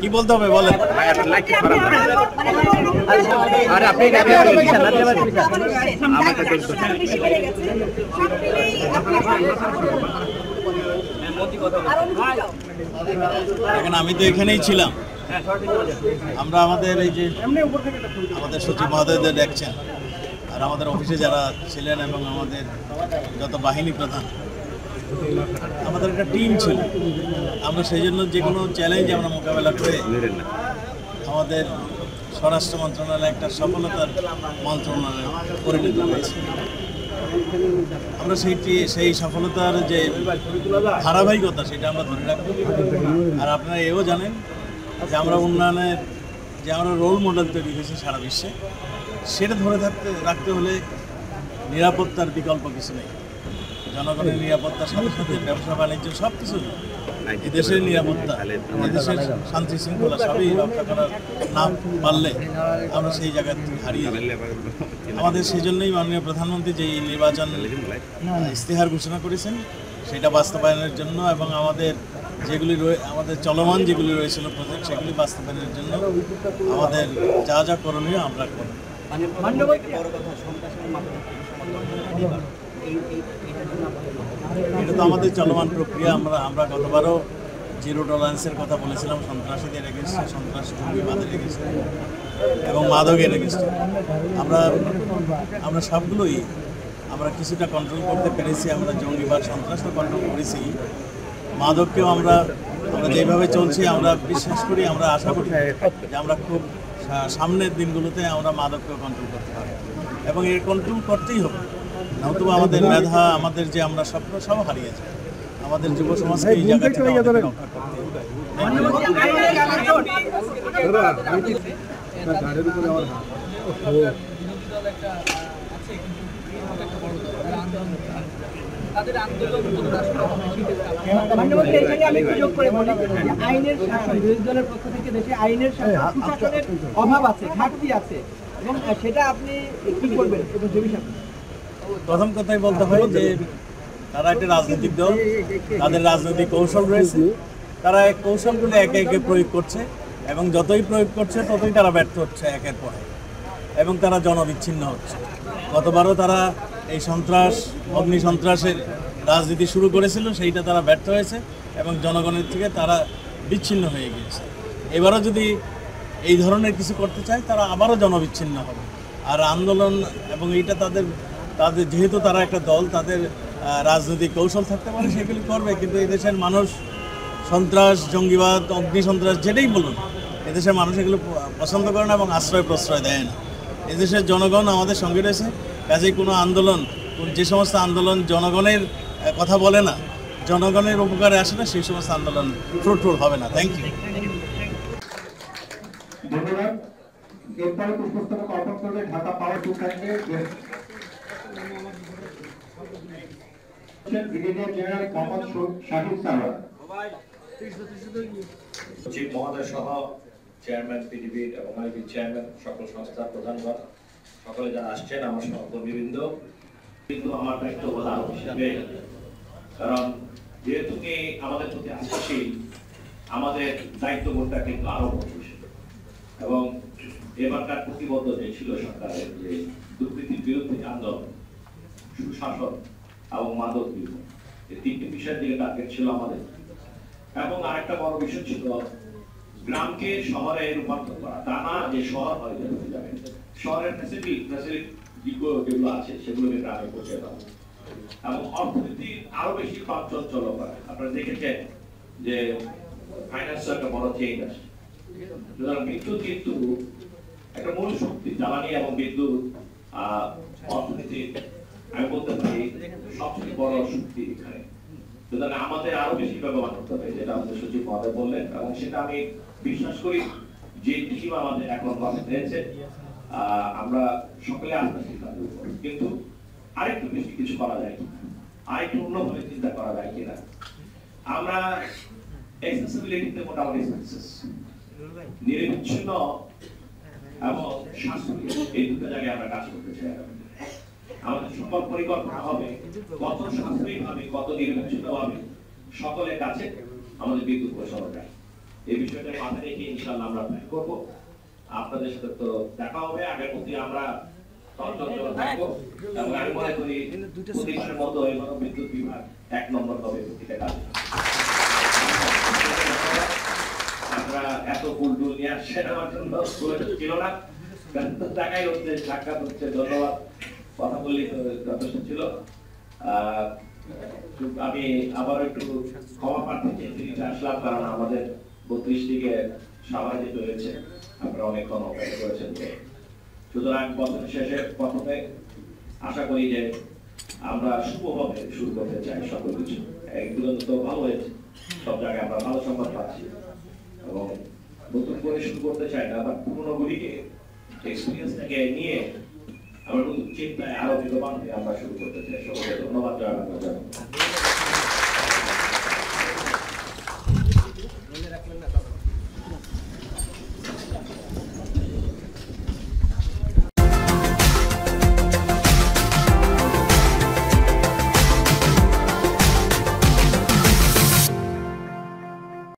কি বলতে হবে বলেন। এখন আমি তো এখানেই ছিলাম, আমরা আমাদের এই যে আমাদের সচিব মহোদয়দের দেখছেন আর আমাদের অফিসে যারা ছিলেন এবং আমাদের যত বাহিনী প্রধান, আমাদের একটা টিম ছিল। আমরা সেই জন্য যে কোনো চ্যালেঞ্জ আমরা মোকাবেলা করে আমাদের স্বরাষ্ট্র মন্ত্রণালয় একটা সফলতার মন্ত্রণালয় পরিণত হয়েছে। আমরা সেই সফলতার যে ধারাবাহিকতা সেটা আমরা ধরে রাখবো। আর আপনারা এও জানেন যে আমরা উন্নয়নের যে আমরা রোল মডেল তৈরি হয়েছি সারা বিশ্বে, সেটা ধরে রাখতে হলে নিরাপত্তার বিকল্প কিছু নেই। জনগণের নিরাপত্তার সাথে সাথে ব্যবসা বাণিজ্য সব কিছু, এদেশের নিরাপত্তা, এদেশের শান্তি শৃঙ্খলা সবই রক্ষা করার না পারলে আমরা সেই জায়গা থেকে হারিয়ে যাই। আমাদের সেই জন্যই মাননীয় প্রধানমন্ত্রী যে নির্বাচন ইস্তেহার ঘোষণা করেছেন সেটা বাস্তবায়নের জন্য এবং আমাদের যেগুলি আমাদের চলমান যেগুলি রয়েছিল প্রজেক্ট সেগুলি বাস্তবায়নের জন্য আমাদের যা যা করণীয় আমরা করব। এটা তো আমাদের চলমান প্রক্রিয়া। আমরা গতবারও জিরো টলারেন্সের কথা বলেছিলাম সন্ত্রাসীদের এগেনস্টে, সন্ত্রাস জঙ্গিবাদের এগেনস্টে এবং মাদকের এগেনস্টে। আমরা সবগুলোই আমরা কিছুটা কন্ট্রোল করতে পেরেছি। আমরা জঙ্গিবাদ সন্ত্রাসও কন্ট্রোল করেছি, মাদককেও আমরা যেভাবে চলছি আমরা বিশ্বাস করি, আমরা আশা করি যে আমরা খুব সামনের দিনগুলোতে আমরা মাদককেও কন্ট্রোল করতে পারব এবং এর কন্ট্রোল করতেই হবে, নতুবা আমাদের মেধা, আমাদের যে আমরা স্বপ্ন সব হারিয়ে যায়। আমাদের যুব সমাজকে এই জায়গা থেকে রক্ষা করতে হবে। তাদের আন্দোলন আমি সুযোগ করে বলি আইনের শাসন বিরোধী দলের পক্ষ থেকে দেশে আইনের সুশাসনের অভাব আছে, ঘাটতি আছে এবং সেটা আপনি কি করবেন? প্রথম কথাই বলতে হয় যে তারা একটা রাজনৈতিক দল, তাদের রাজনৈতিক কৌশল রয়েছে, তারা এই কৌশলগুলো একে একে প্রয়োগ করছে এবং যতই প্রয়োগ করছে ততই তারা ব্যর্থ হচ্ছে একের পর এবং তারা জনবিচ্ছিন্ন হচ্ছে। গতবারও তারা এই অগ্নি সন্ত্রাসের রাজনীতি শুরু করেছিল, সেইটা তারা ব্যর্থ হয়েছে এবং জনগণের থেকে তারা বিচ্ছিন্ন হয়ে গিয়েছে। এবারও যদি এই ধরনের কিছু করতে চায় তারা আবারও জনবিচ্ছিন্ন হবে। আর আন্দোলন এবং এইটা তাদের যেহেতু তারা একটা দল, তাদের রাজনৈতিক কৌশল থাকতে পারে, সেগুলি করবে। কিন্তু এদেশের মানুষ সন্ত্রাস, জঙ্গিবাদ, অগ্নি সন্ত্রাস যেটাই বলুন, এদেশের মানুষ এগুলো পছন্দ করে না এবং আশ্রয় প্রশ্রয় দেয় না। এদেশের জনগণ আমাদের সঙ্গে রয়েছে, কাজেই কোনো আন্দোলন, যে সমস্ত আন্দোলন জনগণের কথা বলে না, জনগণের উপকারে আসে না, সেই সমস্ত আন্দোলন ফ্রুটফুল হবে না। Thank you. ধন্যবাদ। এরপরে পুষ্পস্তবক অর্পণ করবে Dhaka power brigadier general Mohammad Shahid Sarwar. সচিব মহোদয় সহ চেয়ারম্যান পিডিবির এবং আইবি চেয়ারম্যান, সকল সংস্থার প্রধানগণ, সকলে যারা আসছেন, আমার সহকর্মীবৃন্দ, কিন্তু আমার দায়িত্ব প্রধান হিসাবে, কারণ যেহেতু আমাদের প্রতি আস্থাশীল, আমাদের দায়িত্ববোধটা কিন্তু আরো বেশি এবং এবারকার প্রতিবদ্ধ যে ছিল সরকারের যে দুর্নীতির বিরুদ্ধে আন্দোলন, সুশাসন এবং মাদক বিরোধী, এই তিনটি বিষয়ের দিকে টার্গেট ছিল আমাদের। এবং আরেকটা বড় বিষয় ছিল গ্রামকে শহরে রূপান্তর করা, তা না যে শহর হয়ে যাবে, শহরের ফ্যাসিলিটি যেগুলো আছে সেগুলোকে গ্রামে পৌঁছে দেওয়া এবং অর্থনীতি আরো বেশি চঞ্চল করা। আপনারা দেখেছেন যে ফাইন্যান্স একটা বড় চেঞ্জ আছে। সুতরাং বিদ্যুৎ কিন্তু একটা মূল শক্তি, জ্বালানি এবং বিদ্যুৎ অর্থনীতির আমি বলতে পারি সবচেয়ে বড় শক্তি এখানে। সুতরাং আমাদের আরো বেশি ব্যবহার করতে হবে, যেটা আমাদের সচিব মহোদয় বললেন, এবং সেটা আমি বিশ্বাস করি যে টিম আমাদের এখন গঠন হয়েছে, আমরা সকলে আস্থা তাদের উপর। কিন্তু আরেকটু বেশি কিছু করা যায় কিনা, আরেকটু অন্যভাবে চিন্তা করা যায় কিনা। আমরা অ্যাক্সেসিবিলিটিতে মোটামুটি সাকসেস, নিরবিচ্ছিন্ন এবং সাশ্রয়ী, এই দুটো জায়গায় আমরা কাজ করতে চাই। আমাদের সকল পরিকল্পনা হবে কত সাশ্রয়ী ভাবে, কত নির্বিচ্ছিন্ন ভাবে সকলের কাছে আমাদের বিদ্যুৎ পৌঁছানো যায়। এই বিষয়টা মাথায় রেখে ইনশাআল্লাহ আমরা প্ল্যান করব। আপনাদের সাথে তো দেখা হবে, আগের মধ্যে আমরা তন্ত্র থাকবো এবং আমি মনে করি প্রতিষ্ঠানের মতো এবং বিদ্যুৎ বিভাগ 1 নম্বর হবে প্রতিটা কাজ। আমরা এত ফুলটুল নিয়ে আসছেন আমার জন্য ছিল না, টাকাই হচ্ছে, সাক্ষাৎ হচ্ছে, ধন্যবাদ। কথা বললেই তো যথেষ্ট ছিল। আমি আবার একটু ক্ষমা প্রার্থী চেয়ে আসলাম, কারণ আমাদের 32 দিকে সভা যেতে হয়েছে, আপনারা অনেকক্ষণ অপেক্ষা করেছেন। সুতরাং বছর শেষে প্রথমে আশা করি যে আমরা শুভভাবে শুরু করতে চাই সকল কিছু। একগুলো তো ভালো হয়েছে, সব জায়গায় আমরা ভালো সংবাদ পাচ্ছি এবং নতুন করে শুরু করতে চাই না, আবার পুরোনো গুলিকে এক্সপিরিয়েন্সটাকে নিয়ে আমরা নতুন চিন্তায় আরো বিদ্যমান হয়ে আমরা শুরু করতে চাই। সকলকে ধন্যবাদ জানাবো।